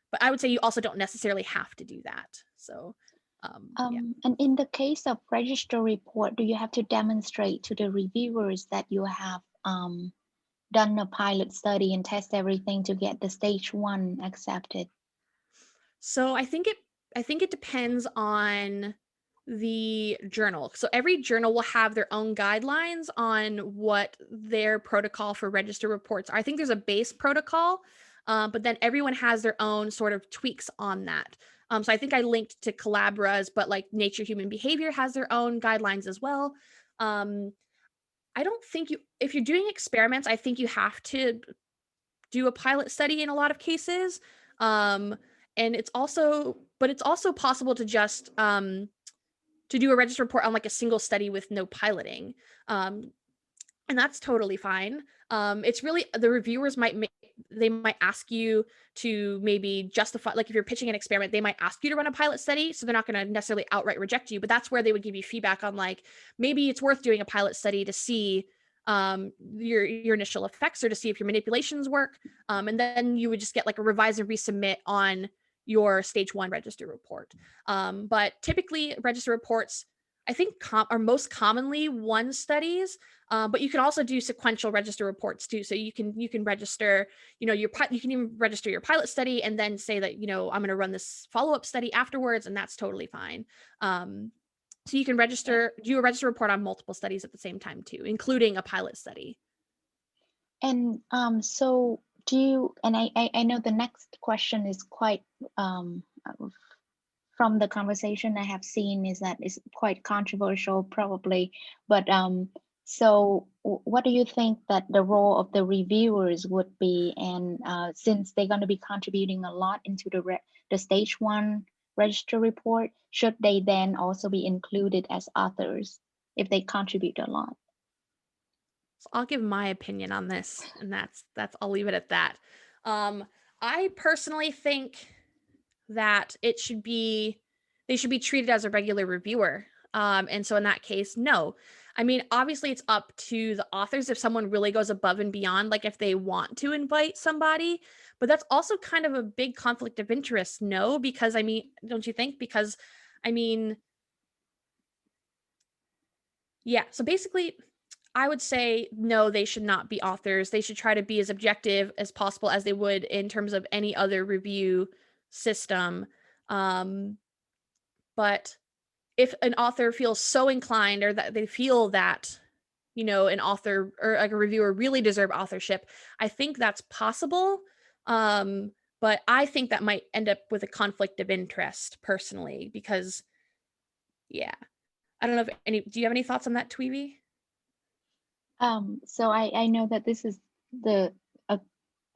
But I would say you also don't necessarily have to do that. So yeah. And in the case of register report, do you have to demonstrate to the reviewers that you have done a pilot study and test everything to get the stage 1 accepted? So I think it depends on the journal. So every journal will have their own guidelines on what their protocol for register reports are. I think there's a base protocol, but then everyone has their own sort of tweaks on that. So I think I linked to Collabora's, but like Nature Human Behavior has their own guidelines as well. I don't think if you're doing experiments, I think you have to do a pilot study in a lot of cases. And it's also possible to just to do a register report on like a single study with no piloting. And that's totally fine. It's really the reviewers might ask you to maybe justify, like if you're pitching an experiment, they might ask you to run a pilot study. So they're not going to necessarily outright reject you, but that's where they would give you feedback on like, maybe it's worth doing a pilot study to see your initial effects or to see if your manipulations work. And then you would just get like a revise and resubmit on your stage 1 register report. But typically register reports, I think are most commonly 1 studies, but you can also do sequential register reports too. So you can register, you can even register your pilot study and then say that, I'm going to run this follow-up study afterwards, and that's totally fine. So you can do a register report on multiple studies at the same time too, including a pilot study. And so do you, and I know the next question is quite, from the conversation I have seen, is that it's quite controversial probably, but so what do you think that the role of the reviewers would be? And since they're going to be contributing a lot into the stage 1 register report, should they then also be included as authors if they contribute a lot? So I'll give my opinion on this, and that's I'll leave it at that. I personally think that they should be treated as a regular reviewer. And so in that case, no. I mean, obviously it's up to the authors if someone really goes above and beyond, like if they want to invite somebody, but that's also kind of a big conflict of interest, no? Because I mean, don't you think? Because I mean, yeah, so basically I would say no, they should not be authors. They should try to be as objective as possible as they would in terms of any other review system. But if an author feels so inclined, or that they feel that, an author or like a reviewer really deserve authorship, I think that's possible. But I think that might end up with a conflict of interest personally, because yeah, I don't know do you have any thoughts on that, Tweeby? So I know that this is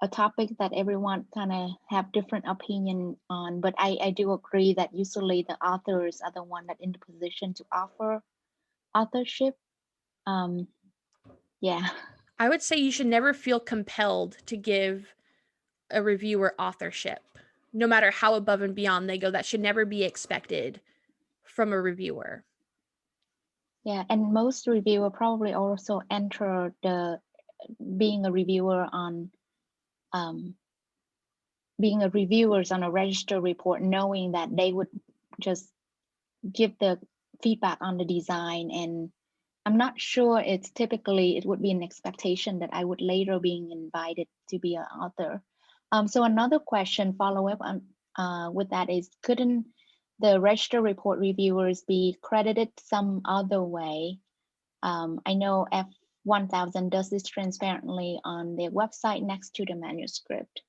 a topic that everyone kind of have different opinion on, but I do agree that usually the authors are the one that in the position to offer authorship. Yeah. I would say you should never feel compelled to give a reviewer authorship, no matter how above and beyond they go. That should never be expected from a reviewer. Yeah, and most reviewer probably also enter being a reviewer on being a reviewers on a register report, knowing that they would just give the feedback on the design. And I'm not sure it would be an expectation that I would later being invited to be an author. So another question follow up on with that is, couldn't the register report reviewers be credited some other way? I know F1000 does this transparently on their website next to the manuscript.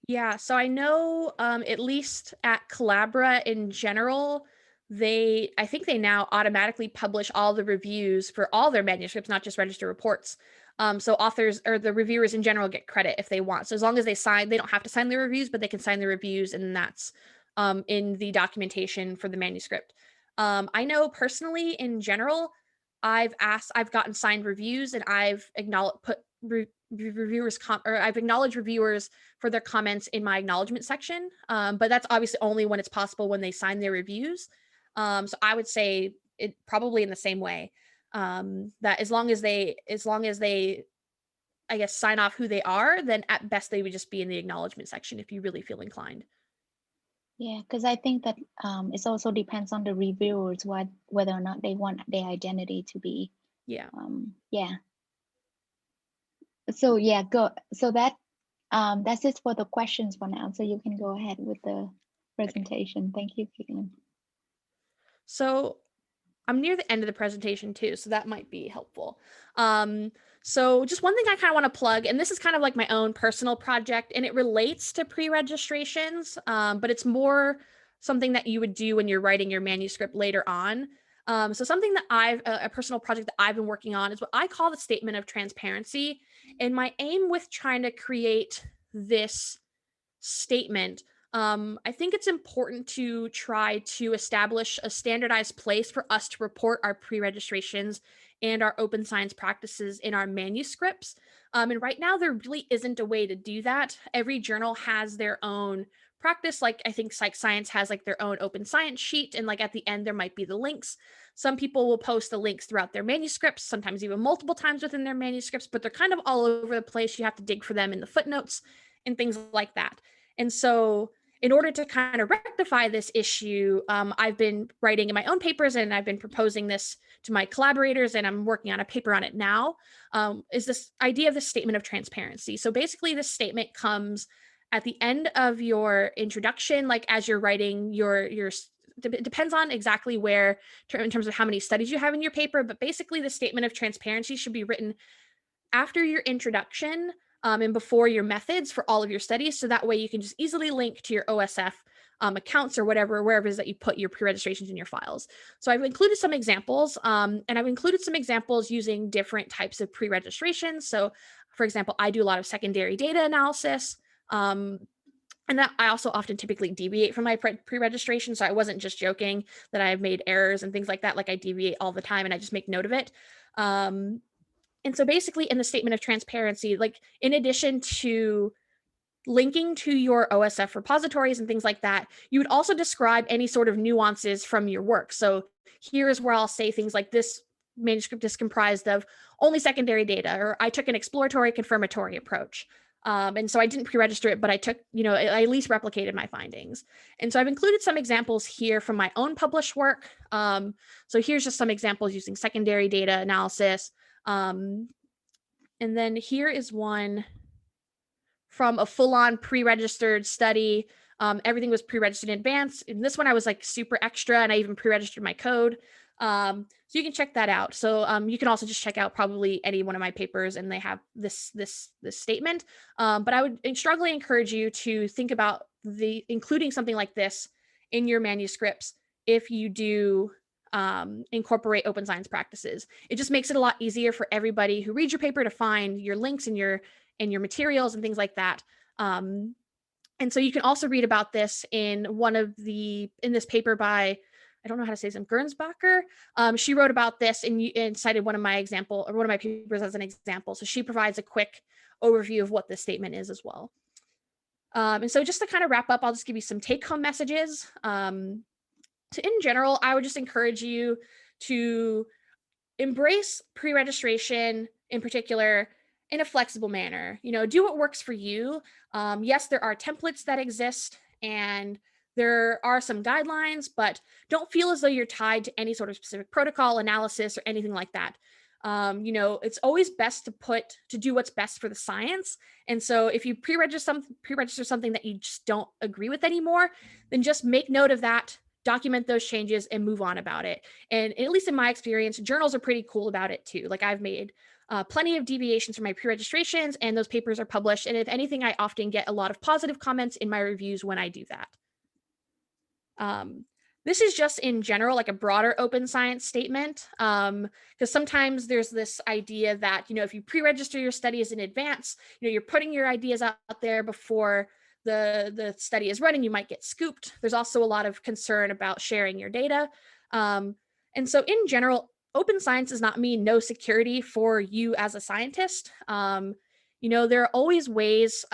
Yeah, so I know at least at Collabora in general, I think they now automatically publish all the reviews for all their manuscripts, not just register reports. So authors or the reviewers in general get credit if they want. So as long as they don't have to sign the reviews, but they can sign the reviews, and that's in the documentation for the manuscript. I know personally in general, I've gotten signed reviews, and I've I've acknowledged reviewers for their comments in my acknowledgement section. But that's obviously only when it's possible, when they sign their reviews. So I would say it probably in the same way, that as long as they, I guess, sign off who they are, then at best they would just be in the acknowledgement section if you really feel inclined. Yeah, because I think that it also depends on the reviewers whether or not they want their identity to be. Yeah. Yeah. So yeah, so that's it for the questions for now. So you can go ahead with the presentation. Thank you, Kaitlyn. So I'm near the end of the presentation too, so that might be helpful. So just one thing I kind of want to plug, and this is kind of like my own personal project, and it relates to pre-registrations, but it's more something that you would do when you're writing your manuscript later on. So something that a personal project that I've been working on is what I call the statement of transparency. And my aim with trying to create this statement, I think it's important to try to establish a standardized place for us to report our pre-registrations and our open science practices in our manuscripts. And right now, there really isn't a way to do that. Every journal has their own practice. Like I think Psych Science has like their own open science sheet, and like at the end there might be the links. Some people will post the links throughout their manuscripts, sometimes even multiple times within their manuscripts, but they're kind of all over the place. You have to dig for them in the footnotes and things like that. And so in order to kind of rectify this issue, I've been writing in my own papers, and I've been proposing this to my collaborators, and I'm working on a paper on it now, is this idea of the statement of transparency. So basically this statement comes at the end of your introduction, like as you're writing it depends on exactly where in terms of how many studies you have in your paper, but basically the statement of transparency should be written after your introduction, and before your methods for all of your studies. So that way you can just easily link to your OSF accounts or wherever it is that you put your pre-registrations in your files. So I've included some examples, and I've included some examples using different types of pre-registration. So for example, I do a lot of secondary data analysis, and that I also often typically deviate from my pre-registration. So I wasn't just joking that I've made errors and things like that. Like I deviate all the time and I just make note of it. And so basically in the statement of transparency, like in addition to linking to your OSF repositories and things like that, you would also describe any sort of nuances from your work. So here's where I'll say things like this manuscript is comprised of only secondary data, or I took an exploratory confirmatory approach. And so I didn't pre-register it, but I took, I at least replicated my findings. And so I've included some examples here from my own published work. So here's just some examples using secondary data analysis. And then here is one from a full-on pre-registered study. Everything was pre-registered in advance. In this one, I was like super extra, and I even pre-registered my code. So you can check that out. So you can also just check out probably any one of my papers, and they have this statement. But I would strongly encourage you to think about including something like this in your manuscripts if you do incorporate open science practices. It just makes it a lot easier for everybody who reads your paper to find your links and your materials and things like that. And so you can also read about this in this paper by, I don't know how to say this, Gernsbacher. She wrote about this and cited one of my papers as an example. So she provides a quick overview of what this statement is as well. And so just to kind of wrap up, I'll just give you some take-home messages. So in general, I would just encourage you to embrace pre-registration in particular in a flexible manner. Do what works for you. Yes, there are templates that exist and there are some guidelines, but don't feel as though you're tied to any sort of specific protocol, analysis, or anything like that. It's always best to do what's best for the science. And so if you pre-register something that you just don't agree with anymore, then just make note of that, document those changes, and move on about it. And at least in my experience, journals are pretty cool about it too. Like I've made plenty of deviations from my pre-registrations, and those papers are published. And if anything, I often get a lot of positive comments in my reviews when I do that. This is just in general, like a broader open science statement, because sometimes there's this idea that, if you pre-register your studies in advance, you're putting your ideas out there before the study is running, you might get scooped. There's also a lot of concern about sharing your data. And so in general, open science does not mean no security for you as a scientist. There are always ways,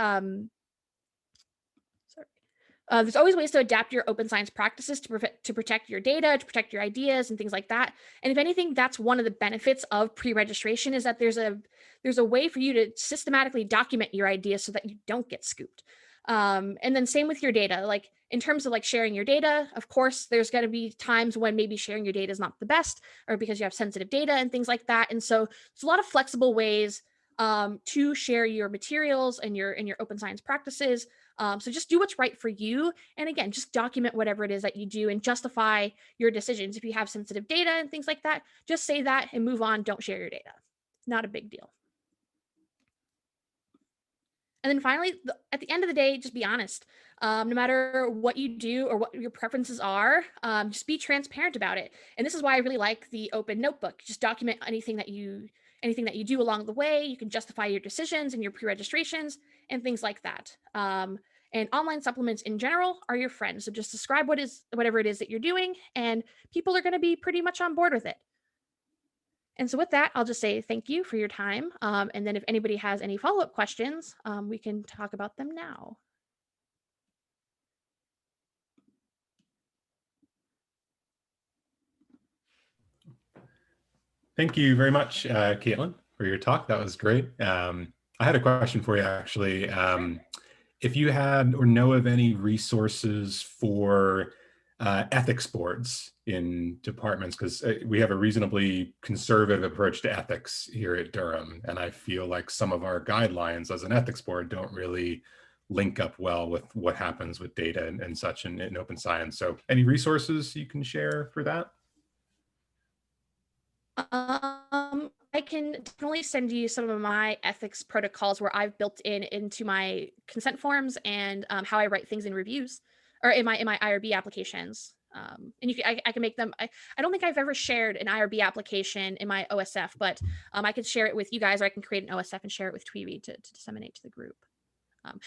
there's always ways to adapt your open science practices to protect your data, to protect your ideas and things like that. And if anything, that's one of the benefits of pre-registration, is that there's a way for you to systematically document your ideas so that you don't get scooped. And then same with your data, like in terms of like sharing your data, of course, there's going to be times when maybe sharing your data is not the best, or because you have sensitive data and things like that. And so there's a lot of flexible ways to share your materials and your open science practices. So just do what's right for you. And again, just document whatever it is that you do and justify your decisions. If you have sensitive data and things like that, just say that and move on. Don't share your data. Not a big deal. And then finally, at the end of the day, just be honest. No matter what you do or what your preferences are, just be transparent about it. And this is why I really like the open notebook. Just document anything that you do along the way. You can justify your decisions and your pre-registrations and things like that. And online supplements in general are your friends. So just describe whatever it is that you're doing, and people are going to be pretty much on board with it. And so with that, I'll just say thank you for your time. And then if anybody has any follow-up questions, we can talk about them now. Thank you very much, Kaitlyn, for your talk. That was great. I had a question for you, actually. If you had or know of any resources for ethics boards in departments, because we have a reasonably conservative approach to ethics here at Durham, and I feel like some of our guidelines as an ethics board don't really link up well with what happens with data and such in open science. So any resources you can share for that? I can definitely send you some of my ethics protocols where I've built into my consent forms and how I write things in reviews or in my IRB applications. And I can make them. I don't think I've ever shared an IRB application in my OSF, but I can share it with you guys, or I can create an OSF and share it with Tweeby to disseminate to the group.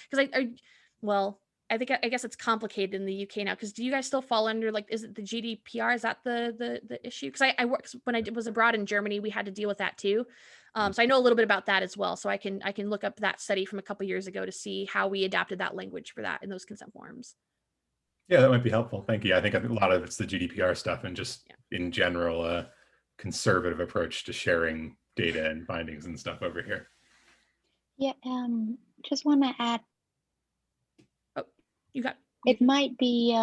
Because I guess it's complicated in the UK now, because do you guys still fall under, like, is it the GDPR? Is that the issue? Because I worked when I was abroad in Germany, we had to deal with that too. So I know a little bit about that as well. So I can look up that study from a couple years ago to see how we adapted that language for that in those consent forms. Yeah, that might be helpful. Thank you. I think a lot of it's the GDPR stuff and just in general, a conservative approach to sharing data and findings and stuff over here. Yeah, just want to add. Oh, it might be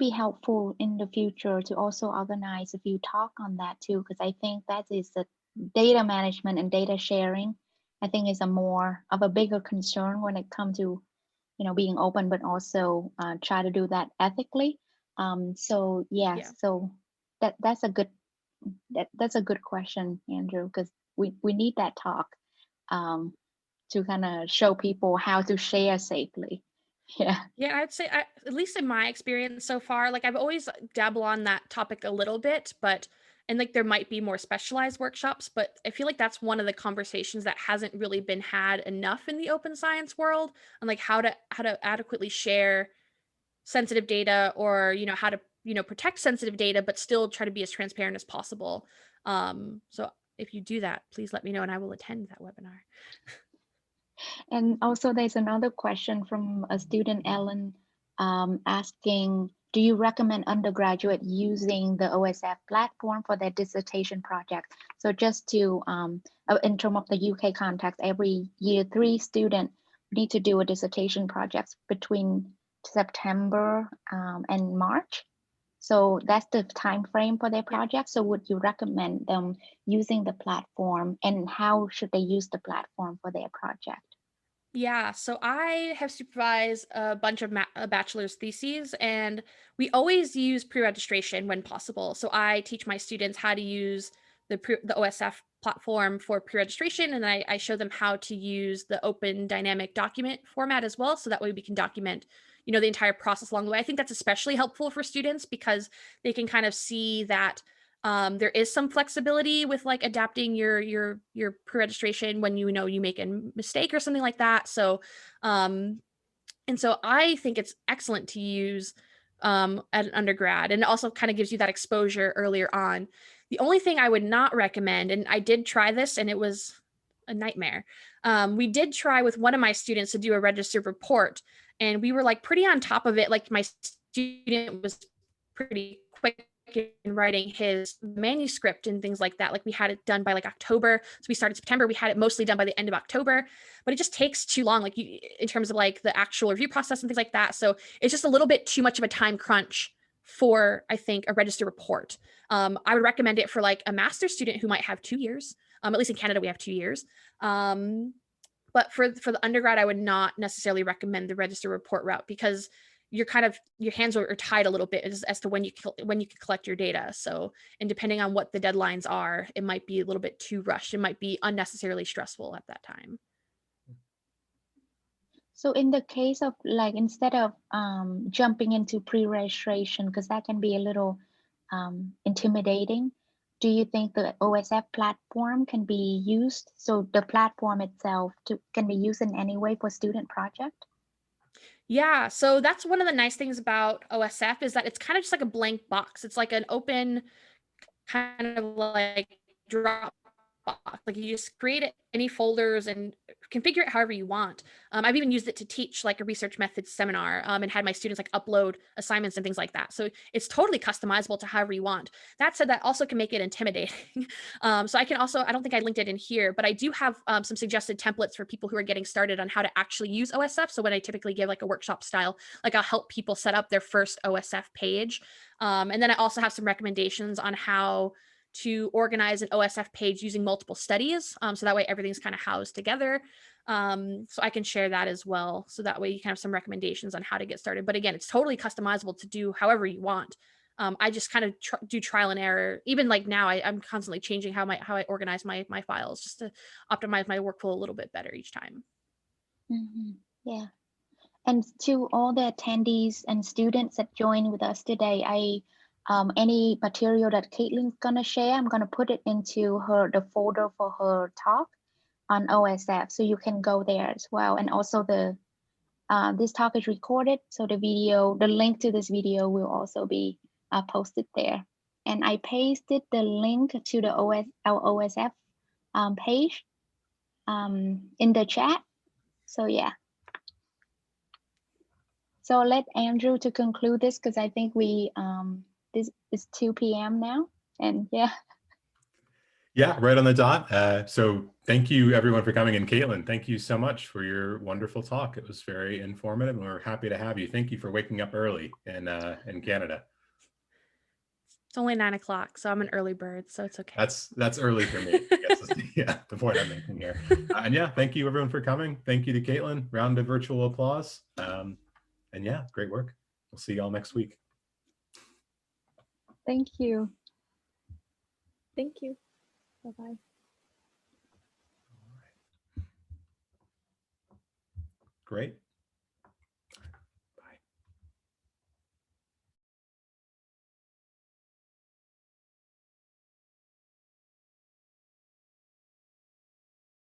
helpful in the future to also organize a few talk on that too, because I think that is the data management and data sharing. I think is a more of a bigger concern when it comes to, being open, but also try to do that ethically. So that's a good question, Andrew, because we need that talk to kind of show people how to share safely. Yeah, I'd say at least in my experience so far, like I've always dabbled on that topic a little bit, and like there might be more specialized workshops, but I feel like that's one of the conversations that hasn't really been had enough in the open science world, and like how to adequately share sensitive data, or how to protect sensitive data but still try to be as transparent as possible. So if you do that, please let me know and I will attend that webinar. And also there's another question from a student, Ellen, asking, do you recommend undergraduate using the OSF platform for their dissertation project? So just to, in terms of the UK context, every year 3 students need to do a dissertation project between September and March. So that's the time frame for their project. So would you recommend them using the platform, and how should they use the platform for their project? Yeah, so I have supervised a bunch of bachelor's theses, and we always use pre-registration when possible. So I teach my students how to use the OSF platform for pre-registration, and I show them how to use the open dynamic document format as well. So that way we can document, the entire process along the way. I think that's especially helpful for students because they can kind of see that there is some flexibility with like adapting your pre-registration when you make a mistake or something like that. So and so I think it's excellent to use at an undergrad, and it also kind of gives you that exposure earlier on. The only thing I would not recommend, and I did try this and it was a nightmare. We did try with one of my students to do a registered report, and we were like pretty on top of it. Like my student was pretty quick in writing his manuscript and things like that. Like we had it done by like October. So we started September. We had it mostly done by the end of October, but it just takes too long, like in terms of like the actual review process and things like that. So it's just a little bit too much of a time crunch for, I think, a registered report. I would recommend it for like a master's student who might have 2 years. At least in Canada, we have 2 years. But for the undergrad, I would not necessarily recommend the register report route because your hands are tied a little bit as to when you can collect your data. So, and depending on what the deadlines are, it might be a little bit too rushed. It might be unnecessarily stressful at that time. So in the case of like, instead of jumping into pre-registration, because that can be a little intimidating, do you think the OSF platform can be used? So the platform itself can be used in any way for student project? Yeah, so that's one of the nice things about OSF is that it's kind of just like a blank box. It's like an open kind of like drop box. Like you just create it, any folders and configure it however you want. I've even used it to teach like a research methods seminar and had my students like upload assignments and things like that. So it's totally customizable to however you want. That said, that also can make it intimidating. So I can also, I don't think I linked it in here, but I do have some suggested templates for people who are getting started on how to actually use OSF. So when I typically give like a workshop style, like I'll help people set up their first OSF page. And then I also have some recommendations on how to organize an OSF page using multiple studies. So that way everything's kind of housed together. So I can share that as well. So that way you can have some recommendations on how to get started. But again, it's totally customizable to do however you want. I just kind of do trial and error. Even like now, I'm constantly changing how I organize my files just to optimize my workflow a little bit better each time. Mm-hmm. Yeah. And to all the attendees and students that joined with us today, any material that Kaitlyn's gonna share, I'm gonna put it into the folder for her talk on OSF, so you can go there as well. And also this talk is recorded, so the link to this video will also be posted there. And I pasted the link to the our OSF page in the chat. So yeah. So I'll let Andrew to conclude this because I think this is 2 p.m. now, and yeah. Yeah, right on the dot. So thank you everyone for coming, and Kaitlyn, thank you so much for your wonderful talk. It was very informative and we're happy to have you. Thank you for waking up early in Canada. It's only 9 o'clock, so I'm an early bird, so it's okay. That's early for me. I guess is, yeah, the point I'm making here. And yeah, thank you everyone for coming. Thank you to Kaitlyn. Round of virtual applause. And yeah, great work. We'll see you all next week. Thank you. Thank you. Bye-bye. Great.